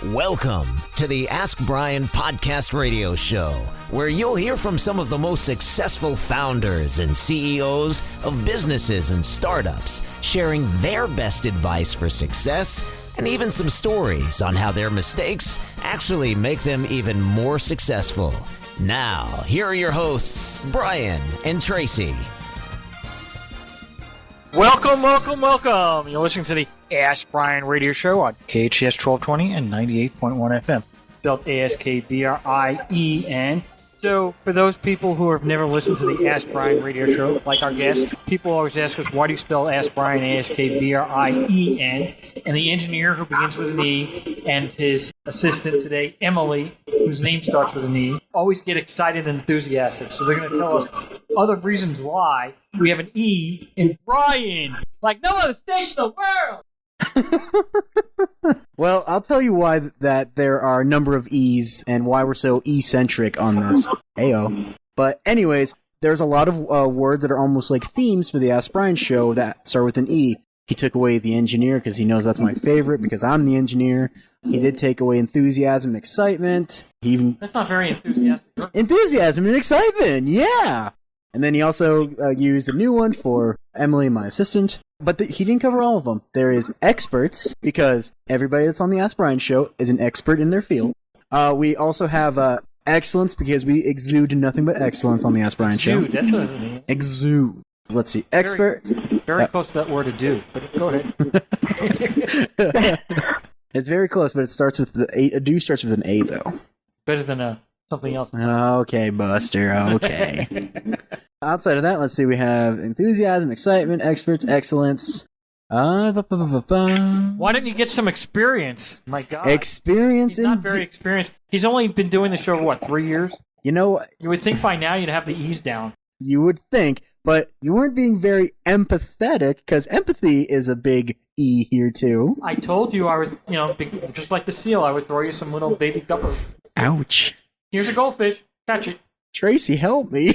Welcome to the Ask Brien podcast radio show, where you'll hear from some of the most successful founders and CEOs of businesses and startups, sharing their best advice for success and even some stories on how their mistakes actually make them even more successful. Now, here are your hosts, Brien and Traci. Welcome. You're listening to the Ask Brien radio show on KHS 1220 and 98.1 FM, spelled A-S-K-B-R-I-E-N. So, for those people who have never listened to the Ask Brien radio show, like our guest, people always ask us, why do you spell Ask Brien A-S-K-B-R-I-E-N? And the engineer who begins with an E and his assistant today, Emily, whose name starts with an E, always get excited and enthusiastic. So they're going to tell us other reasons why we have an E in Brien, like no other station in the world. Well, I'll tell you why that there are a number of E's and why we're so E-centric on this. Ayo. But anyways, there's a lot of words that are almost like themes for the Ask Brien show that start with an E. He took away the engineer because he knows that's my favorite because I'm the engineer. He did take away enthusiasm and excitement. That's not very enthusiastic. Enthusiasm and excitement, yeah! And then he also used a new one for Emily, my assistant. But he didn't cover all of them. There is experts, because everybody that's on the Ask Brien show is an expert in their field. We also have excellence, because we exude nothing but excellence on the Ask Brien show. Exude, that's what it means. Exude. Let's see. Expert. Very close to that word to do, but go ahead. It's very close, but it starts with a do starts with an A, though. Better than something else. Okay, Buster. Okay. Outside of that, let's see. We have enthusiasm, excitement, experts, excellence. Why didn't you get some experience? My God. Experience. He's not very experienced. He's only been doing the show for, 3 years? You know, you would think by now you'd have the E's down. You would think, but you weren't being very empathetic, because empathy is a big E here, too. I told you I was, just like the seal, I would throw you some little baby guppers. Ouch. Here's a goldfish. Catch it. Traci, help me.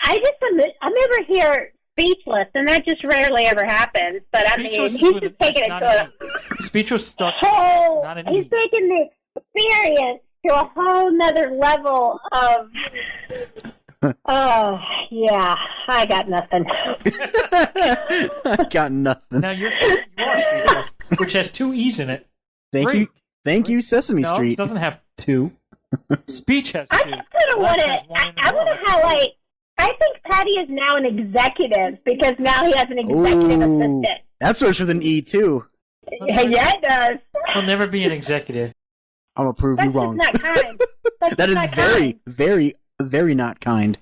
I just admit, I'm over here speechless, and that just rarely ever happens. But I mean, he's just taking it to speechless stuff. He's taking the experience to a whole nother level of. Oh yeah, I got nothing. I got nothing. Now you are speechless, which has 2 E's in it. Thank you, Sesame Street. No, it doesn't have 2. Speech has 2. I want to highlight. I think Patty is now an executive because now he has an executive assistant. That starts with an E too. Yeah, it does. He'll never be an executive. I'm gonna prove you wrong. That's not kind. That is very, very, very not kind,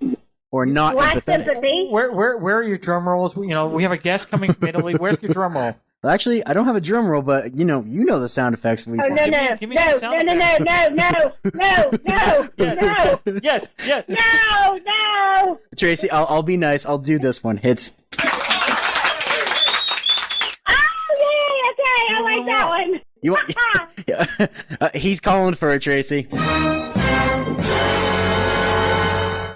or not empathetic. Where are your drum rolls? We have a guest coming from Italy. Where's your drum roll? Well, actually, I don't have a drum roll, but you know the sound effects we. Oh no! Yes. No! Traci, I'll be nice. I'll do this one. Hits. Oh yay! Okay, I like that one. You want? He's calling for it, Traci.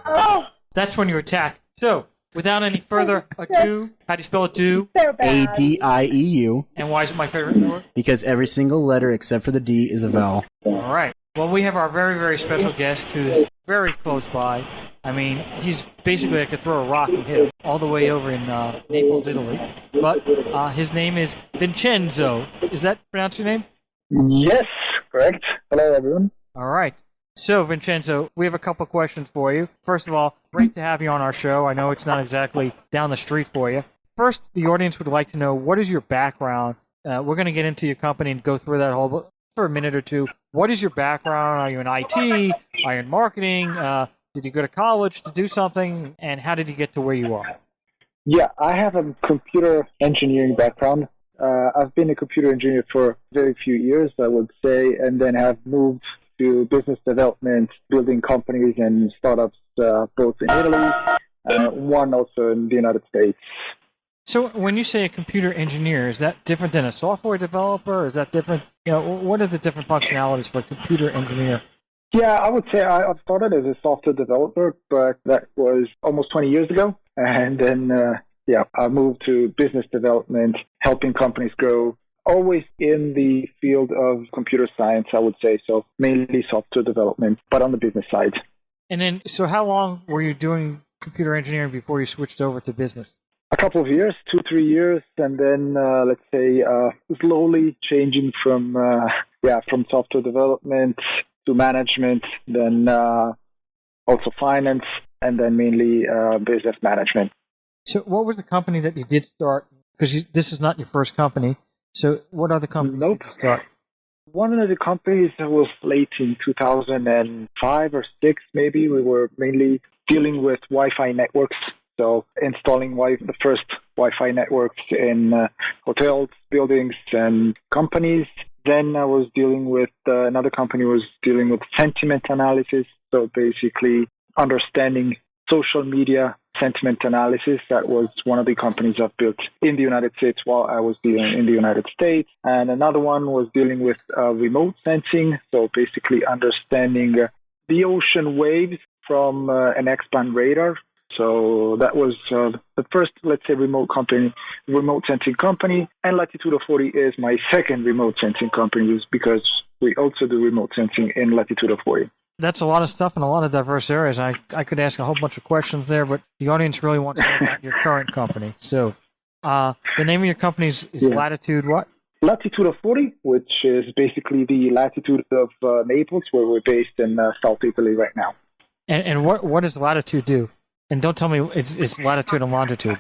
Oh. That's when you attack. So, without any further ado, how do you spell ado? A-D-I-E-U. And why is it my favorite word? Because every single letter except for the D is a vowel. All right. Well, we have our very, very special guest who's very close by. I mean, he's basically, I could throw a rock and hit him all the way over in Naples, Italy. But his name is Vincenzo. Is that pronounced your name? Yes, correct. Hello, everyone. All right. So, Vincenzo, we have a couple questions for you. First of all, great to have you on our show. I know it's not exactly down the street for you. First, the audience would like to know, what is your background? We're going to get into your company and go through that whole for a minute or two. What is your background? Are you in IT? Are you in marketing? Did you go to college to do something? And how did you get to where you are? Yeah, I have a computer engineering background. I've been a computer engineer for very few years, I would say, and then have moved to business development, building companies and startups both in Italy, one also in the United States. So when you say a computer engineer, is that different than a software developer? Is that different? What are the different functionalities for a computer engineer? Yeah, I would say I started as a software developer, but that was almost 20 years ago. And then, I moved to business development, helping companies grow. always in the field of computer science, I would say. So mainly software development, but on the business side. And then, so how long were you doing computer engineering before you switched over to business? A couple of years, 2-3 years, and then let's say slowly changing from software development to management, then also finance, and then mainly business management. So what was the company that you did start? Because this is not your first company. So what other companies did you start? One of the companies was late in 2005 or 6 maybe. We were mainly dealing with Wi-Fi networks. So installing the first Wi-Fi networks in hotels, buildings, and companies. Then I was dealing with, another company was dealing with sentiment analysis. So basically understanding social media sentiment analysis. That was one of the companies I've built in the United States while I was dealing in the United States. And another one was dealing with remote sensing. So basically understanding the ocean waves from an X-band radar. So that was the first, let's say, remote sensing company. And Latitudo 40 is my second remote sensing company because we also do remote sensing in Latitudo 40. That's a lot of stuff in a lot of diverse areas. I could ask a whole bunch of questions there, but the audience really wants to know about your current company. So the name of your company is Latitude what? Latitudo 40, which is basically the latitude of Naples, where we're based in South Italy right now. And what does Latitude do? And don't tell me it's latitude and longitude.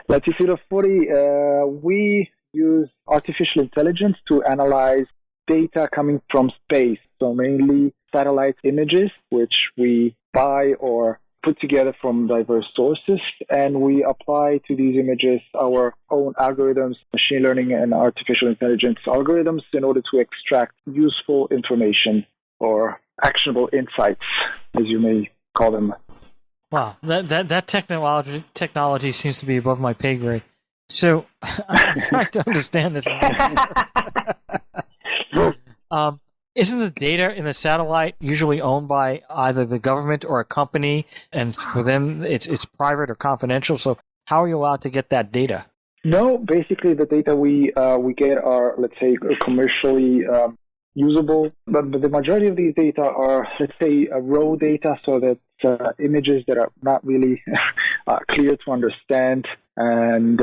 Latitudo 40, we use artificial intelligence to analyze data coming from space. So mainly satellite images, which we buy or put together from diverse sources. And we apply to these images our own algorithms, machine learning and artificial intelligence algorithms in order to extract useful information or actionable insights, as you may call them. Wow, that technology seems to be above my pay grade. So I'm trying to understand this. Isn't the data in the satellite usually owned by either the government or a company, and for them it's private or confidential? So how are you allowed to get that data? No, basically the data we get are, let's say, commercially usable, but the majority of these data are, let's say, raw data, so that images that are not really clear to understand. And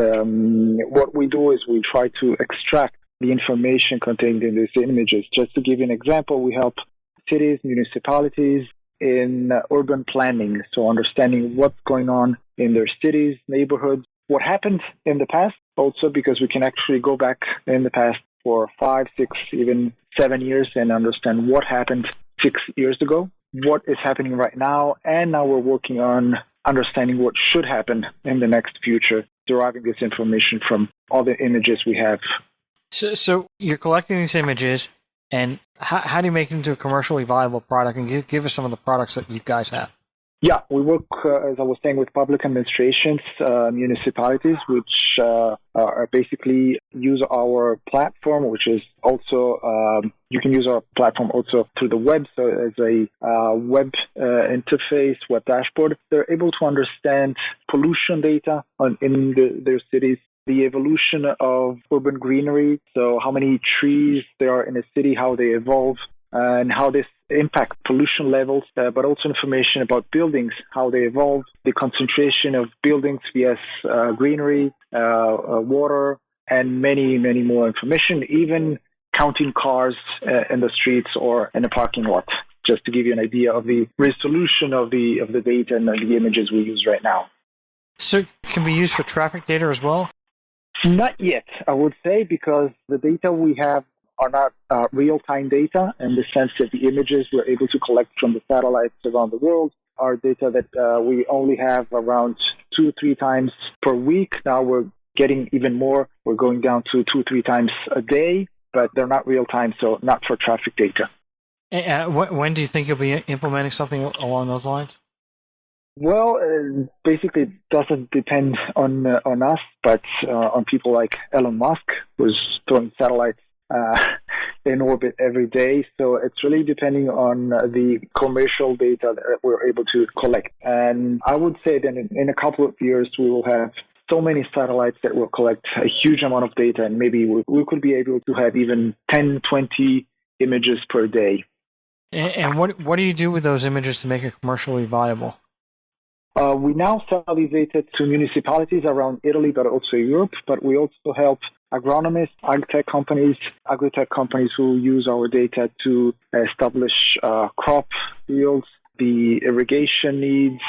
what we do is we try to extract the information contained in these images. Just to give you an example, we help cities, municipalities in urban planning, so understanding what's going on in their cities, neighborhoods, what happened in the past, also because we can actually go back in the past for 5, 6, even 7 years and understand what happened 6 years ago, what is happening right now, and now we're working on understanding what should happen in the next future, deriving this information from all the images we have. So you're collecting these images, and how do you make it into a commercially viable product? And give us some of the products that you guys have. Yeah, we work, as I was saying, with public administrations, municipalities, which are basically use our platform, which is also, you can use our platform also through the web, so as a web interface, web dashboard. They're able to understand pollution data in their cities, the evolution of urban greenery, so how many trees there are in a city, how they evolve, and how this impact pollution levels, but also information about buildings, how they evolve, the concentration of buildings via greenery, water, and many, many more information, even counting cars in the streets or in a parking lot, just to give you an idea of the resolution of the data and the images we use right now. So it can be used for traffic data as well? Not yet, I would say, because the data we have are not real-time data in the sense that the images we're able to collect from the satellites around the world are data that we only have around 2-3 times per week. Now we're getting even more. We're going down to 2-3 times a day, but they're not real-time, so not for traffic data. When do you think you'll be implementing something along those lines? Well, basically, it doesn't depend on us, but on people like Elon Musk, who's throwing satellites in orbit every day. So it's really depending on the commercial data that we're able to collect. And I would say that in a couple of years, we will have so many satellites that will collect a huge amount of data, and maybe we could be able to have even 10, 20 images per day. And what do you do with those images to make it commercially viable? We now sell these data to municipalities around Italy, but also Europe. But we also help agronomists, agri-tech companies who use our data to establish crop yields, the irrigation needs,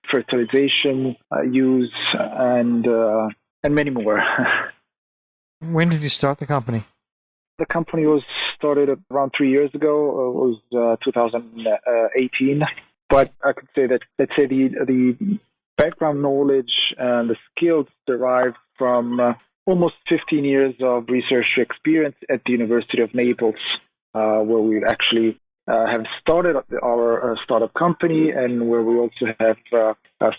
fertilization use, and many more. When did you start the company? The company was started around 3 years ago. It was 2018. But I could say that, let's say, the background knowledge and the skills derived from almost 15 years of research experience at the University of Naples, where we actually have started our startup company, and where we also have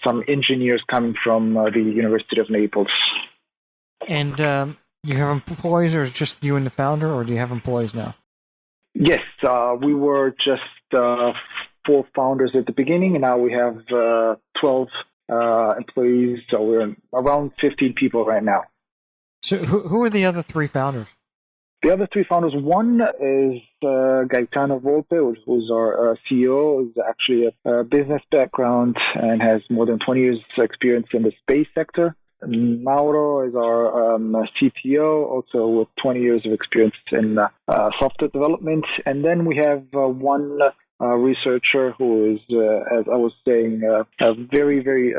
some engineers coming from the University of Naples. And you have employees, or is it just you and the founder, or do you have employees now? Yes, we were just 4 founders at the beginning, and now we have 12 employees, so we're around 15 people right now. So who are the other 3 founders? The other 3 founders, one is Gaetano Volpe, who's our CEO, is actually a business background and has more than 20 years experience in the space sector. Mauro is our CTO, also with 20 years of experience in software development. And then we have one researcher who is, as I was saying, a very, very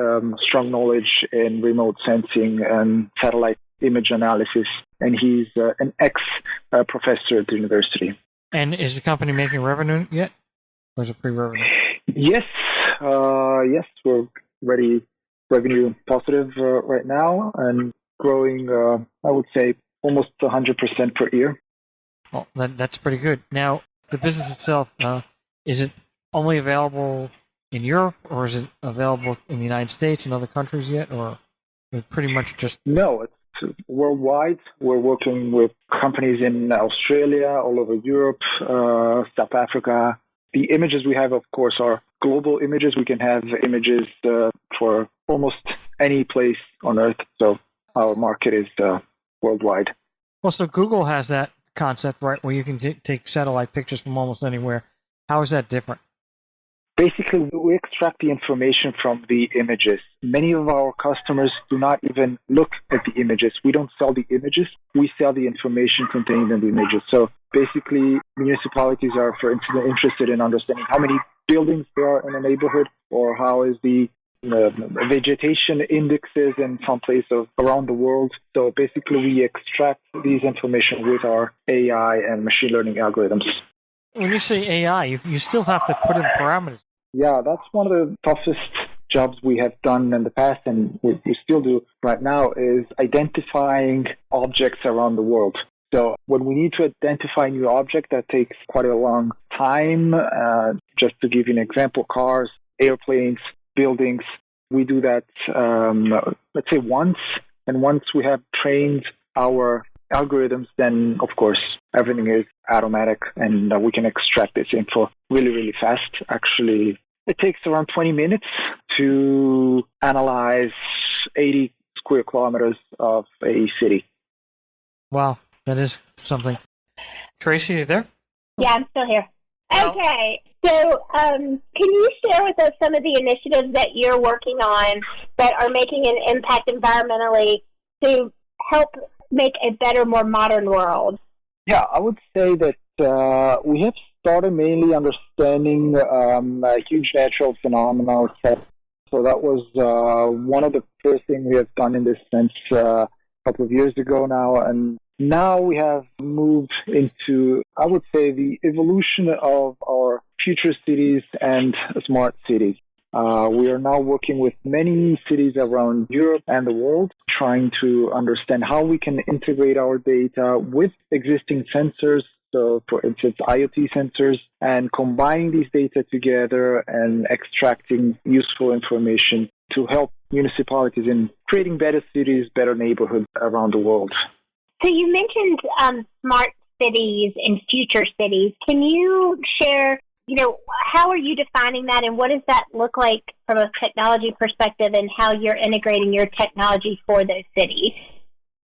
strong knowledge in remote sensing and satellite image analysis. And he's an ex-professor at the university. And is the company making revenue yet? Or is it pre-revenue? Yes, we're ready. Revenue positive right now and growing, I would say, almost 100% per year. Well, that's pretty good. Now, the business itself, is it only available in Europe, or is it available in the United States and other countries yet, or is it pretty much just... No, it's worldwide. We're working with companies in Australia, all over Europe, South Africa. The images we have, of course, are global images. We can have images for almost any place on Earth. So our market is worldwide. Well, so Google has that concept, right, where you can take satellite pictures from almost anywhere. How is that different? Basically, we extract the information from the images. Many of our customers do not even look at the images. We don't sell the images. We sell the information contained in the images. So basically, municipalities are, for instance, interested in understanding how many buildings there are in a neighborhood, or how is the vegetation indexes in some places around the world. So basically, we extract these information with our AI and machine learning algorithms. When you say AI, you still have to put in parameters. Yeah, that's one of the toughest jobs we have done in the past, and we still do right now, is identifying objects around the world. So when we need to identify a new object, that takes quite a long time. Just to give you an example, cars, airplanes, buildings, we do that, let's say once. And once we have trained our algorithms, then of course everything is automatic, and we can extract this info really, really fast. Actually, it takes around 20 minutes to analyze 80 square kilometers of a city. Wow, that is something. Traci, you there? Yeah, I'm still here. Okay, so can you share with us some of the initiatives that you're working on that are making an impact environmentally to help make a better, more modern world? Yeah, I would say that we have started mainly understanding huge natural phenomena. So that was one of the first things we have done in this sense a couple of years ago now. And now we have moved into, I would say, the evolution of our future cities and smart cities. We are now working with many cities around Europe and the world, trying to understand how we can integrate our data with existing sensors. So, for instance, IoT sensors, and combining these data together and extracting useful information to help municipalities in creating better cities, better neighborhoods around the world. So you mentioned smart cities and future cities. Can you share how are you defining that, and what does that look like from a technology perspective, and how you're integrating your technology for those cities?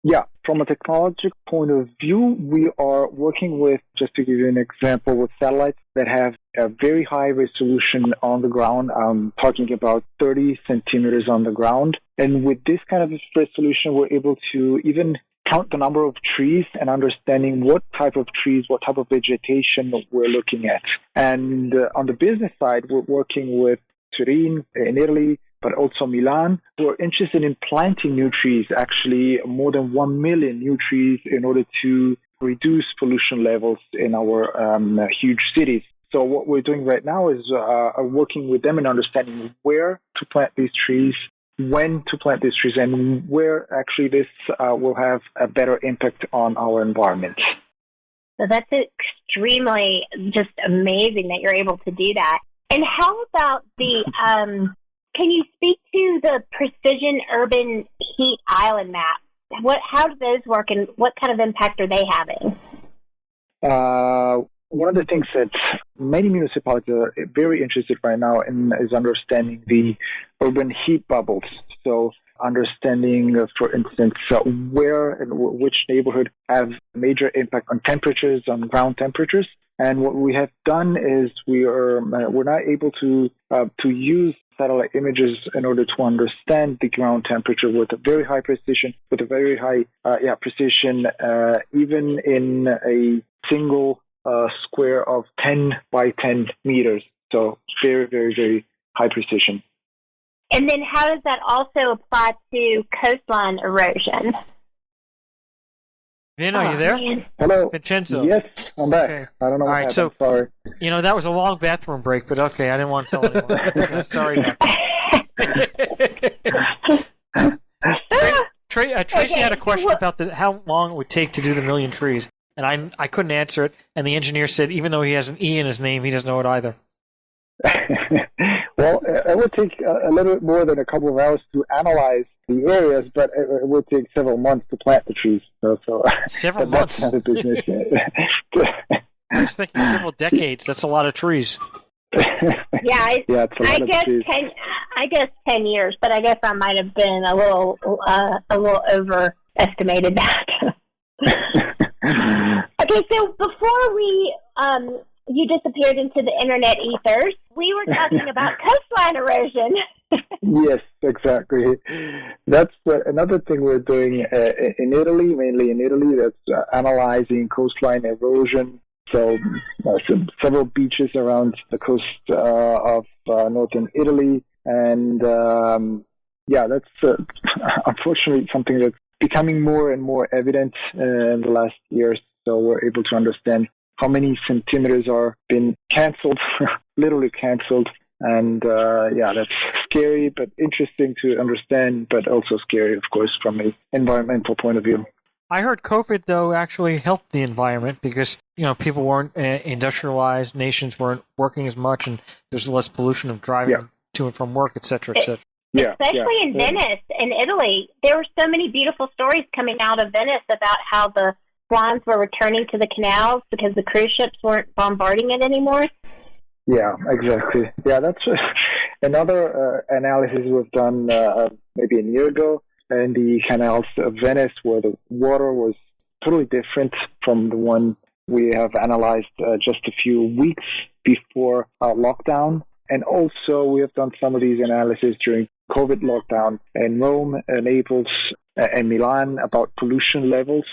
Yeah, from a technology point of view, we are working with, just to give you an example, with satellites that have a very high resolution on the ground. I'm talking about 30 centimeters on the ground. And with this kind of resolution, we're able to even count the number of trees and understanding what type of trees, what type of vegetation we're looking at. And on the business side, we're working with Turin in Italy, but also Milan, who are interested in planting new trees, actually more than 1 million new trees in order to reduce pollution levels in our huge cities. So what we're doing right now is working with them and understanding where to plant these trees, when to plant these trees, and where actually this will have a better impact on our environment. So that's extremely just amazing that you're able to do that. And how about the... can you speak to the precision urban heat island map? How do those work, and what kind of impact are they having? One of the things that many municipalities are very interested right now in is understanding the urban heat bubbles. So understanding, for instance, where and which neighborhood have major impact on temperatures, on ground temperatures. And what we have done is we're not able to use satellite images in order to understand the ground temperature with a very high precision, even in a single square of 10 by 10 meters. So very, very, very high precision. And then how does that also apply to coastline erosion? Vin, are you there? Man. Hello. Vincenzo. Yes, I'm back. Okay. I don't know what happened. So, sorry. That was a long bathroom break, but okay, I didn't want to tell anyone. Sorry about that. Traci had a question about how long it would take to do the million trees, and I couldn't answer it, and the engineer said even though he has an E in his name, he doesn't know it either. Well, it would take a little bit more than a couple of hours to analyze the areas, but it would take several months to plant the trees. So Several months? That's not a business. I was thinking several decades. That's a lot of trees. Yeah, it's a lot of trees. I guess 10 years, but I guess I might have been a little overestimated that. Okay, so before you disappeared into the internet ethers, we were talking about coastline erosion. Yes, exactly. That's another thing we're doing in Italy, mainly in Italy, that's analyzing coastline erosion. So several beaches around the coast of northern Italy. And that's unfortunately something that's becoming more and more evident in the last years. So we're able to understand how many centimeters are been canceled, literally canceled. And that's scary, but interesting to understand, but also scary, of course, from an environmental point of view. I heard COVID, though, actually helped the environment because, people weren't industrialized, nations weren't working as much, and there's less pollution of driving to and from work, et cetera, et cetera. Especially in Venice, in Italy. There were so many beautiful stories coming out of Venice about how the swans were returning to the canals because the cruise ships weren't bombarding it anymore. Yeah, exactly. Yeah, that's another analysis we've done maybe a year ago in the canals of Venice, where the water was totally different from the one we have analyzed just a few weeks before lockdown. And also we have done some of these analyses during COVID lockdown in Rome, Naples, and Milan about pollution levels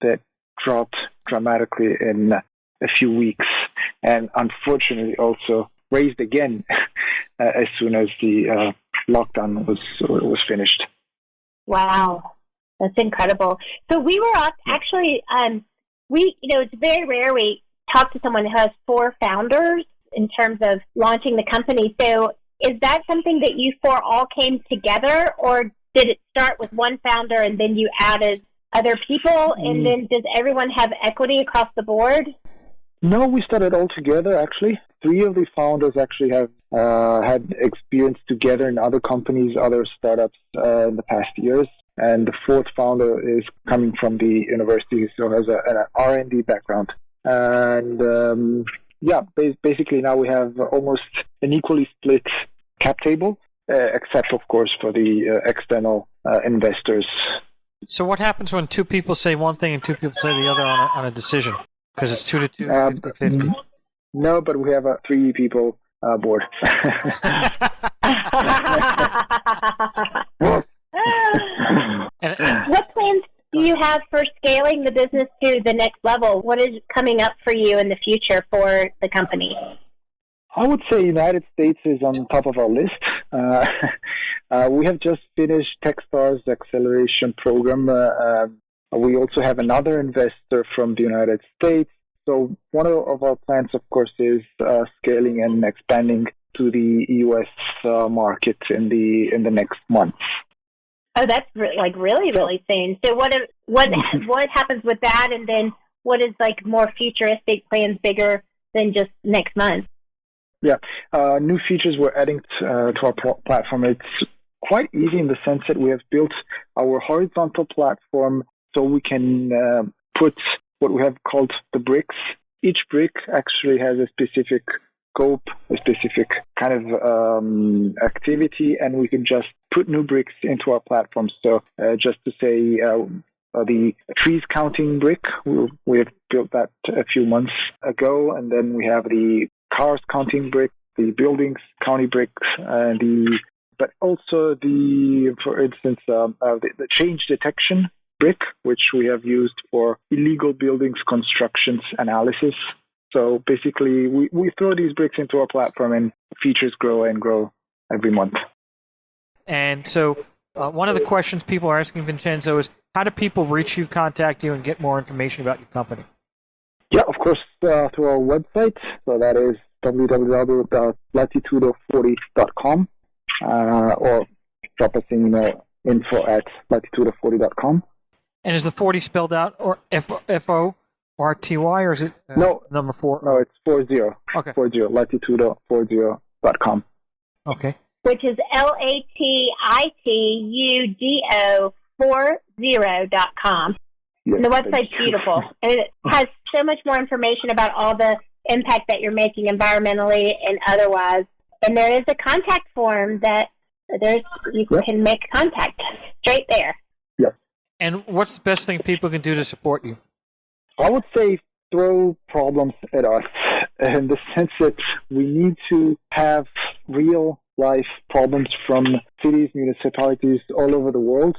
that dropped dramatically in a few weeks, and unfortunately also raised again as soon as the lockdown was finished. Wow, that's incredible. So we were actually, it's very rare we talk to someone who has 4 founders in terms of launching the company. So is that something that you 4 all came together, or did it start with one founder and then you added other people, and then does everyone have equity across the board? No, we started all together, actually. 3 of the founders actually have had experience together in other companies, other startups in the past years. And the 4th founder is coming from the university, so has an R&D background. And yeah, basically now we have almost an equally split cap table, except of course for the external investors. So what happens when two people say one thing and two people say the other on a decision? Because it's 2-2, 50-50. No, but we have a 3 people board. What plans do you have for scaling the business to the next level? What is coming up for you in the future for the company? I would say United States is on top of our list. We have just finished Techstars acceleration program. We also have another investor from the United States. So one of our plans, of course, is scaling and expanding to the U.S. Market in the next months. Oh, that's really soon. So what happens with that, and then what is like more futuristic plans, bigger than just next month? Yeah, new features we're adding to our platform. It's quite easy in the sense that we have built our horizontal platform so we can put what we have called the bricks. Each brick actually has a specific scope, a specific kind of activity, and we can just put new bricks into our platform. So just to say, the trees counting brick, we have built that a few months ago, and then we have the cars counting brick, the buildings counting bricks, but also for instance, the change detection brick, which we have used for illegal buildings constructions analysis. So basically, we throw these bricks into our platform, and features grow and grow every month. And so one of the questions people are asking Vincenzo is, how do people reach you, contact you, and get more information about your company? Yeah, of course, through our website. So that is www.latitudo40.com, or drop us an email, info@latitudo40.com. And is the 40 spelled out, or F-O-R-T-Y, or is it no, number 4? No, it's 40. Okay. 40, latitudo40.com. Okay. Which is LATITUDO40.com. Yes, and the website's beautiful. And it has so much more information about all the impact that you're making environmentally and otherwise. And there is a contact form that you can make contact straight there. Yes. And what's the best thing people can do to support you? I would say throw problems at us, in the sense that we need to have real life problems from cities, municipalities all over the world.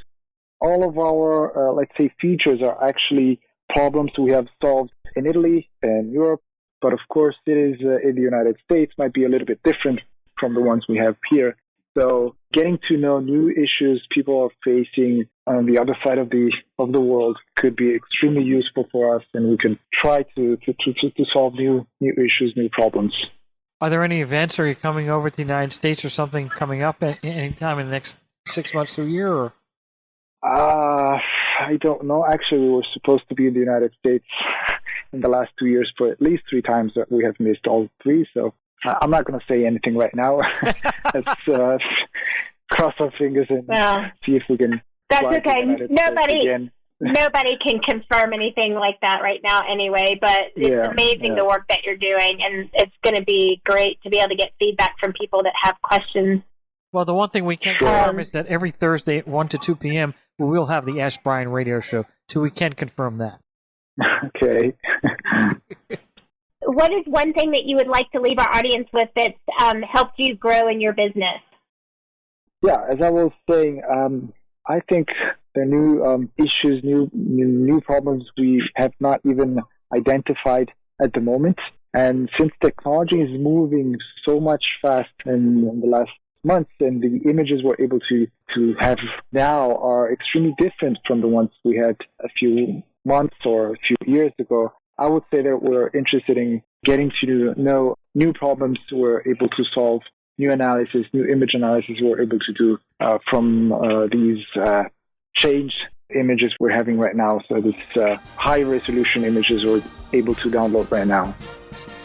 All of our, let's say, features are actually problems we have solved in Italy and Europe, but of course cities in the United States might be a little bit different from the ones we have here. So getting to know new issues people are facing on the other side of the world could be extremely useful for us, and we can try to solve new issues, new problems. Are there any events? Are you coming over to the United States or something coming up at any time in the next 6 months to a year? Or? I don't know. Actually, we were supposed to be in the United States in the last 2 years for at least 3 times. We have missed all 3, so I'm not going to say anything right now. Let's cross our fingers and see if we can. That's okay. Nobody can confirm anything like that right now anyway, but it's amazing the work that you're doing, and it's going to be great to be able to get feedback from people that have questions. Well, the one thing we can confirm is that every Thursday at 1 to 2 p.m., we will have the Ask Brien radio show, so we can confirm that. Okay. What is one thing that you would like to leave our audience with that's helped you grow in your business? Yeah, as I was saying, I think the new issues, new problems we have not even identified at the moment. And since technology is moving so much fast in the last months, and the images we're able to have now are extremely different from the ones we had a few months or a few years ago, I would say that we're interested in getting to know new problems we're able to solve, new analysis, new image analysis we're able to do from these changed images we're having right now. So this high-resolution images we're able to download right now.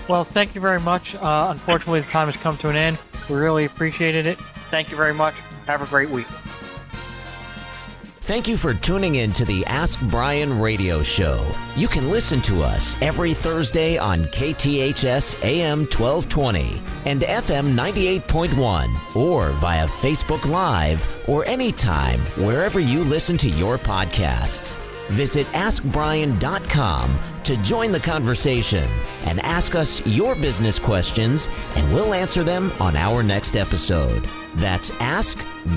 Well, thank you very much. Unfortunately, the time has come to an end. We really appreciated it. Thank you very much. Have a great week. Thank you for tuning in to the Ask Brien Radio Show. You can listen to us every Thursday on KTHS AM 1220 and FM 98.1 or via Facebook Live or anytime wherever you listen to your podcasts. Visit AskBrien.com to join the conversation and ask us your business questions, and we'll answer them on our next episode. That's AskBrien.com.